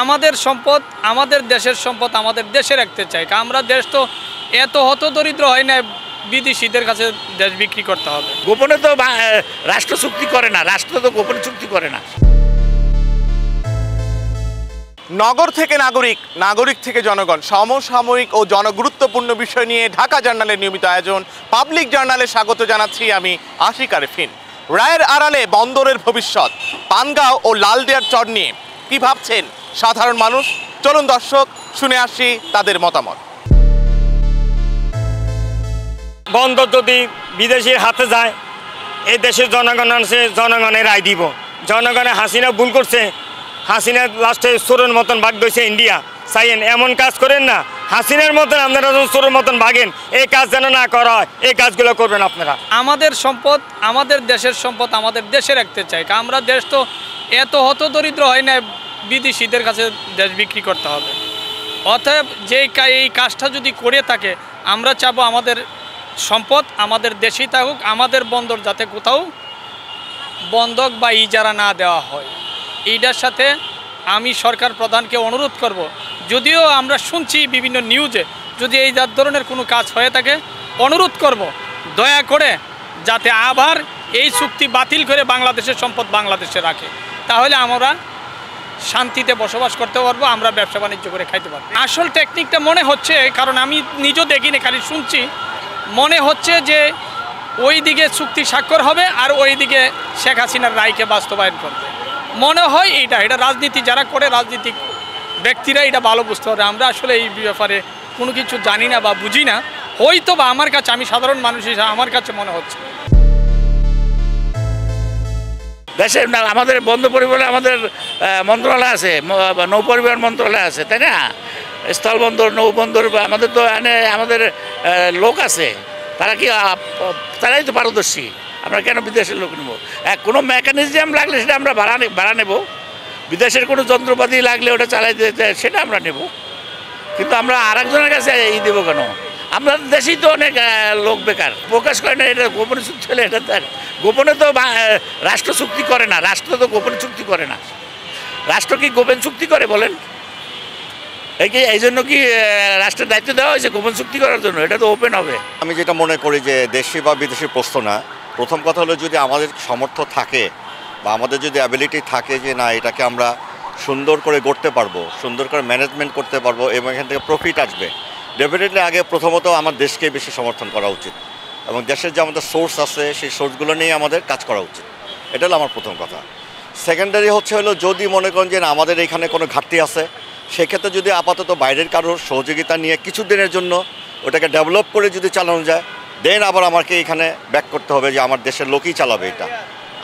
আমাদের সম্পদ, আমাদের দেশের সম্পদ আমাদের দেশে রাখতে চাই। আমরা দেশ তো এত হতদরিদ্র হয় না বিদেশিদের কাছে দেশ বিক্রি করতে হবে। গোপনে তো রাষ্ট্র চুক্তি করে না, রাষ্ট্র তো গোপনে চুক্তি করে না। নগর থেকে নাগরিক, নাগরিক থেকে জনগণ, সমসাময়িক ও জনগুরুত্বপূর্ণ বিষয় নিয়ে ঢাকা জার্নালের নিয়মিত আয়োজন পাবলিক জার্নালে স্বাগত জানাচ্ছি আমি আশিক আরেফিন। রায়ের আড়ালে বন্দরের ভবিষ্যৎ, পানগাঁও ও লালদিয়ার চর নিয়ে কি ভাবছেন সাধারণ মানুষ? চলুন দর্শক শুনে আসি তাদের মতামত। বন্দর যদি বিদেশির হাতে যায়, এই দেশের জনগণ আছে, জনগণের রায় দিব। জনগণের হাসিনা ভুল করছে, হাসিনা লাস্টে চোরের মতন ভাগ দিয়েছে ইন্ডিয়া। চাইয়েন এমন কাজ করেন না, হাসিনার মতন আপনারা চোরের মতন ভাগেন, এই কাজ যেন না করা হয়, এই কাজগুলো করবেন আপনারা। আমাদের সম্পদ, আমাদের দেশের সম্পদ আমাদের দেশে রাখতে চাই। আমরা দেশ তো এত হতদরিদ্র হয় না বিদেশিদের কাছে দেশ বিক্রি করতে হবে। অতএব এই কাজটা যদি করে থাকে, আমরা চাবো আমাদের সম্পদ আমাদের দেশেই থাকুক, আমাদের বন্দর যাতে কোথাও বন্ধক বা ইজারা না দেওয়া হয়। এইটার সাথে আমি সরকার প্রধানকে অনুরোধ করব, যদিও আমরা শুনছি বিভিন্ন নিউজে, যদি এই ধরনের কোনো কাজ হয়ে থাকে অনুরোধ করব দয়া করে যাতে আবার এই চুক্তি বাতিল করে বাংলাদেশের সম্পদ বাংলাদেশে রাখে, তাহলে আমরা শান্তিতে বসবাস করতে পারবো, আমরা ব্যবসা বাণিজ্য করে খাইতে পারবো। আসল টেকনিকটা মনে হচ্ছে, কারণ আমি নিজেও দেখিনি, খালি শুনছি, মনে হচ্ছে যে ওই দিকে চুক্তি স্বাক্ষর হবে আর ওই দিকে শেখ হাসিনার রায়কে বাস্তবায়ন করবে। মনে হয় এটা রাজনীতি যারা করে, রাজনীতিক ব্যক্তিরা এটা ভালো বুঝতে পারে। আমরা আসলে এই ব্যাপারে কোনো কিছু জানি না বা বুঝি না, হয়তো বা আমার কাছে, আমি সাধারণ মানুষ হিসেবে আমার কাছে মনে হচ্ছে। দেশের আমাদের বন্দর পরিবহনে আমাদের মন্ত্রণালয় আছে, নৌ পরিবহন মন্ত্রণালয় আছে, তাই না? স্থলবন্দর, নৌবন্দর, আমাদের তো আমাদের লোক আছে, তারাই তো পারদর্শী। আমরা কেন বিদেশের লোক নেব? কোনো মেকানিজম লাগলে সেটা আমরা ভাড়া নেব, বিদেশের কোনো যন্ত্রপাতি লাগলে ওটা চালাই দিতে সেটা আমরা নেব, কিন্তু আমরা আরেকজনের কাছে দেবো কেন? আমরা দেশেই তো অনেক লোক বেকার, প্রকাশ করে না। এটা গোপনে চুক্তি হলে এটা গোপনে তো রাষ্ট্র চুক্তি করে না, রাষ্ট্র তো গোপনে চুক্তি করে না। রাষ্ট্র কি গোপন চুক্তি করে বলেন? এই জন্য কি রাষ্ট্রের দায়িত্ব দেওয়া হয়েছে গোপন চুক্তি করার জন্য? এটা তো ওপেন হবে। আমি যেটা মনে করি যে দেশি বা বিদেশি প্রশ্ন না, প্রথম কথা হলো যদি আমাদের সামর্থ্য থাকে বা আমাদের যদি অ্যাবিলিটি থাকে যে না এটাকে আমরা সুন্দর করে গড়তে পারবো, সুন্দর করে ম্যানেজমেন্ট করতে পারবো এবং এখান থেকে প্রফিট আসবে, ডেফিনেটলি আগে প্রথমত আমার দেশকে বেশি সমর্থন করা উচিত এবং দেশের যে আমাদের সোর্স আছে সেই সোর্সগুলো নিয়ে আমাদের কাজ করা উচিত। এটা হলো আমার প্রথম কথা। সেকেন্ডারি হলো যদি মনে করেন যে না আমাদের এখানে কোনো ঘাটতি আছে, সেক্ষেত্রে যদি আপাতত বাইরের কারোর সহযোগিতা নিয়ে কিছুদিনের জন্য ওটাকে ডেভেলপ করে যদি চালানো যায়, দেন আবার আমাকে এখানে ব্যাক করতে হবে যে আমার দেশের লোকই চালাবে। এটা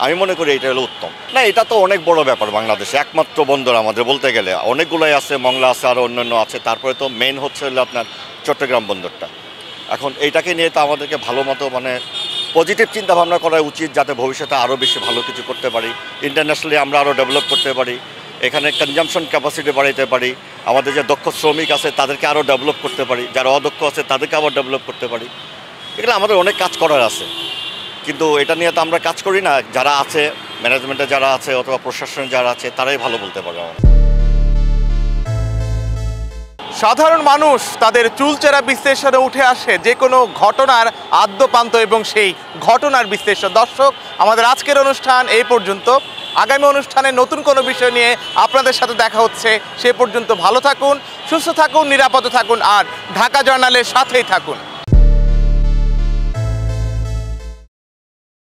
আমি মনে করি এটা হলো উত্তম। না, এটা তো অনেক বড় ব্যাপার। বাংলাদেশে একমাত্র বন্দর আমাদের বলতে গেলে অনেকগুলোই আছে, মংলা আছে, আরও অন্যান্য আছে, তারপরে তো মেন হলো আপনার চট্টগ্রাম বন্দরটা। এখন এইটাকে নিয়ে তো আমাদেরকে ভালো মতো পজিটিভ চিন্তা ভাবনা করা উচিত, যাতে ভবিষ্যতে আরও বেশি ভালো কিছু করতে পারি, ইন্টারন্যাশনালি আমরা আরও ডেভেলপ করতে পারি, এখানে কনজামশন ক্যাপাসিটি বাড়াইতে পারি, আমাদের যে দক্ষ শ্রমিক আছে তাদেরকে আরও ডেভেলপ করতে পারি, যারা অদক্ষ আছে তাদেরকে আবার ডেভেলপ করতে পারি। এগুলো আমাদের অনেক কাজ করার আছে, কিন্তু এটা নিয়ে তো আমরা কাজ করি না। যারা আছে ম্যানেজমেন্টে, যারা আছে অথবা প্রশাসনে যারা আছে, তারাই ভালো বলতে পারে। সাধারণ মানুষ তাদের চুলচেরা বিশ্লেষণে উঠে আসে যে কোনো ঘটনার আদ্যপান্ত এবং সেই ঘটনার বিশ্লেষণ। দর্শক, আমাদের আজকের অনুষ্ঠান এই পর্যন্ত। আগামী অনুষ্ঠানে নতুন কোনো বিষয় নিয়ে আপনাদের সাথে দেখা হচ্ছে। সে পর্যন্ত ভালো থাকুন, সুস্থ থাকুন, নিরাপদে থাকুন আর ঢাকা জার্নালের সাথেই থাকুন।